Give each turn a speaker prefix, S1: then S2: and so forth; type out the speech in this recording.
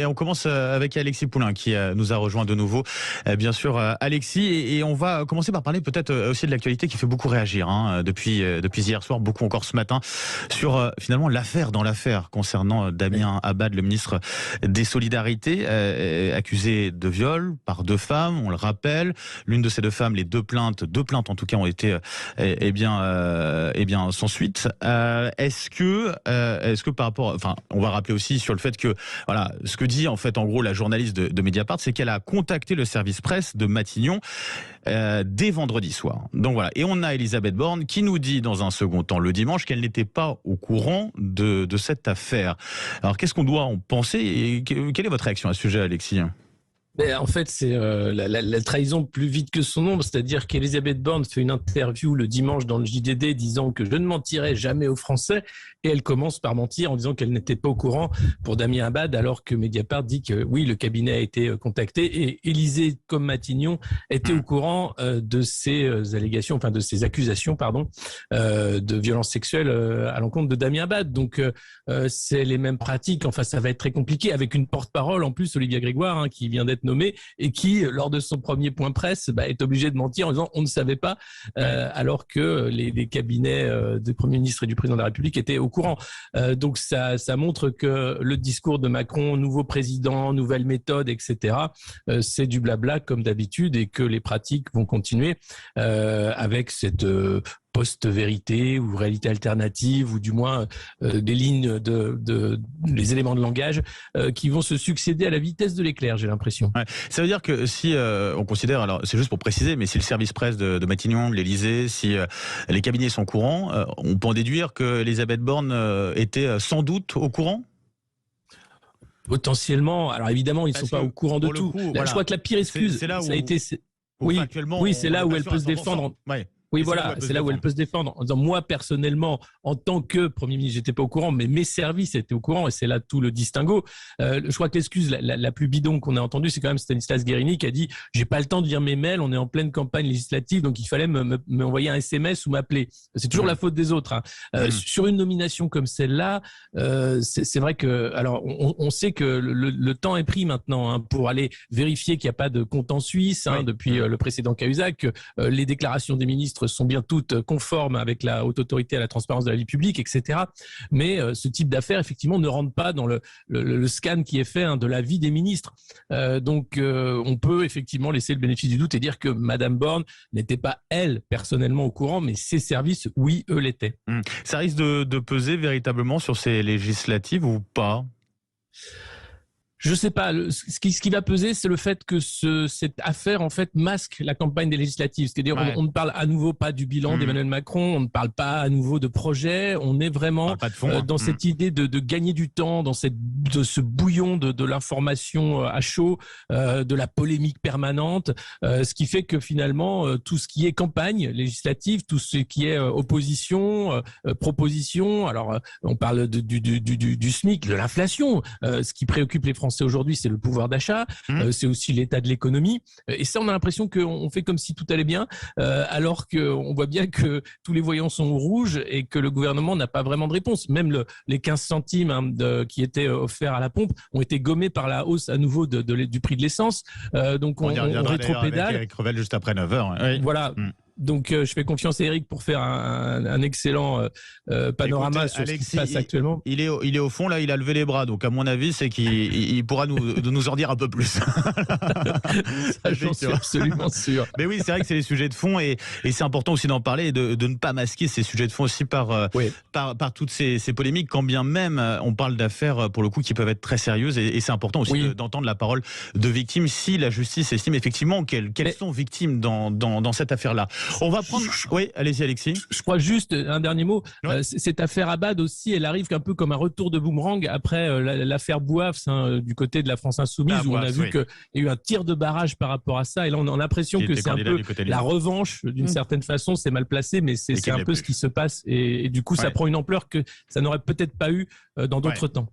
S1: Et on commence avec Alexis Poulain qui nous a rejoint de nouveau. Bien sûr, Alexis, et on va commencer par parler peut-être aussi de l'actualité qui fait beaucoup réagir depuis hier soir, beaucoup encore ce matin, sur finalement l'affaire dans l'affaire concernant Damien Abad, le ministre des Solidarités, accusé de viol par deux femmes, on le rappelle. L'une de ces deux femmes, deux plaintes en tout cas ont été sans suite. Est-ce que par rapport, enfin, on va rappeler aussi sur le fait que voilà, ce que dit en fait en gros la journaliste de Mediapart, c'est qu'elle a contacté le service presse de Matignon dès vendredi soir. Donc voilà, et on a Elisabeth Borne qui nous dit dans un second temps le dimanche qu'elle n'était pas au courant de cette affaire. Alors qu'est-ce qu'on doit en penser et quelle est votre réaction à ce sujet, Alexis ?
S2: En fait, c'est la trahison plus vite que son nombre, c'est-à-dire qu'Elisabeth Borne fait une interview le dimanche dans le JDD disant que je ne mentirai jamais aux Français, et elle commence par mentir en disant qu'elle n'était pas au courant pour Damien Abad, alors que Mediapart dit que oui, le cabinet a été contacté, et Élysée comme Matignon était au courant de ces allégations, enfin de ces accusations, de violence sexuelle à l'encontre de Damien Abad. Donc c'est les mêmes pratiques. Enfin, ça va être très compliqué avec une porte-parole en plus, Olivia Grégoire, qui vient d'être nommé et qui, lors de son premier point presse, est obligé de mentir en disant on ne savait pas, alors que les cabinets du Premier ministre et du Président de la République étaient au courant. Donc ça montre que le discours de Macron, nouveau président, nouvelle méthode, etc., c'est du blabla comme d'habitude, et que les pratiques vont continuer avec cette post-vérité ou réalité alternative, ou du moins des lignes les éléments de langage qui vont se succéder à la vitesse de l'éclair, j'ai l'impression.
S1: Ouais. Ça veut dire que si on considère, alors c'est juste pour préciser, mais si le service presse de Matignon, de l'Élysée, si les cabinets sont courants, on peut en déduire que Elisabeth Borne était sans doute au courant ?
S2: Potentiellement. Alors évidemment, ils ne sont pas au courant de tout.
S1: Voilà.
S2: Je crois que la pire excuse,
S1: c'est là où,
S2: ça a été... Oui, c'est là où elle peut se défendre.
S1: Ouais.
S2: Oui, voilà, c'est là où elle peut se défendre en disant moi personnellement, en tant que Premier ministre, j'étais pas au courant, mais mes services étaient au courant, et c'est là tout le distinguo. Je crois que l'excuse la plus bidon qu'on ait entendue, c'est quand même Stanislas Guerini qui a dit j'ai pas le temps de lire mes mails, on est en pleine campagne législative, donc il fallait m'envoyer un SMS ou m'appeler. C'est toujours la faute des autres. Sur une nomination comme celle-là, c'est vrai que alors on sait que le temps est pris maintenant pour aller vérifier qu'il n'y a pas de compte en Suisse depuis le précédent Cahuzac, que les déclarations des ministres sont bien toutes conformes avec la haute autorité à la transparence de la vie publique, etc. Mais ce type d'affaires, effectivement, ne rentre pas dans le scan qui est fait de la vie des ministres. Donc, on peut effectivement laisser le bénéfice du doute et dire que Madame Borne n'était pas, elle, personnellement au courant, mais ses services, oui, eux l'étaient.
S1: Ça risque de peser véritablement sur ces législatives ou pas ?
S2: Je sais pas. Ce qui va peser, c'est le fait que cette affaire, en fait, masque la campagne des législatives. C'est-à-dire, on ne parle à nouveau pas du bilan d'Emmanuel Macron, on ne parle pas à nouveau de projet. On est vraiment dans cette idée de gagner du temps, de ce bouillon de l'information à chaud, de la polémique permanente. Ce qui fait que finalement, tout ce qui est campagne législative, tout ce qui est opposition, proposition. Alors, on parle du SMIC, de l'inflation. Ce qui préoccupe les Français aujourd'hui, c'est le pouvoir d'achat, c'est aussi l'état de l'économie, et ça, on a l'impression qu'on fait comme si tout allait bien, alors qu'on voit bien que tous les voyants sont au rouge et que le gouvernement n'a pas vraiment de réponse. Même les 15 centimes qui étaient offerts à la pompe ont été gommés par la hausse à nouveau du prix de l'essence, donc on rétropédale.
S1: Avec Revel juste après 9h. Oui.
S2: Voilà. Donc, je fais confiance à Eric pour faire un excellent panorama. Écoutez, sur ce qui se passe actuellement.
S1: Il est au fond, là, il a levé les bras. Donc, à mon avis, c'est qu'il pourra nous en dire un peu plus.
S2: Ça, j'en suis absolument sûr.
S1: Mais oui, c'est vrai que c'est les sujets de fond, et c'est important aussi d'en parler et de ne pas masquer ces sujets de fond aussi par toutes ces polémiques, quand bien même on parle d'affaires, pour le coup, qui peuvent être très sérieuses, et c'est important aussi d'entendre la parole de victimes si la justice estime effectivement qu'elles sont victimes dans cette affaire-là. On va prendre... Oui, allez-y, Alexis.
S2: Je crois juste un dernier mot. Cette affaire Abad aussi, elle arrive un peu comme un retour de boomerang après l'affaire Bouafs du côté de la France Insoumise, où on a vu qu'il y a eu un tir de barrage par rapport à ça. Et là, on a l'impression que c'est un peu la revanche, d'une certaine façon. C'est mal placé, mais c'est un peu ce qui se passe. Et du coup, ça prend une ampleur que ça n'aurait peut-être pas eu dans d'autres temps.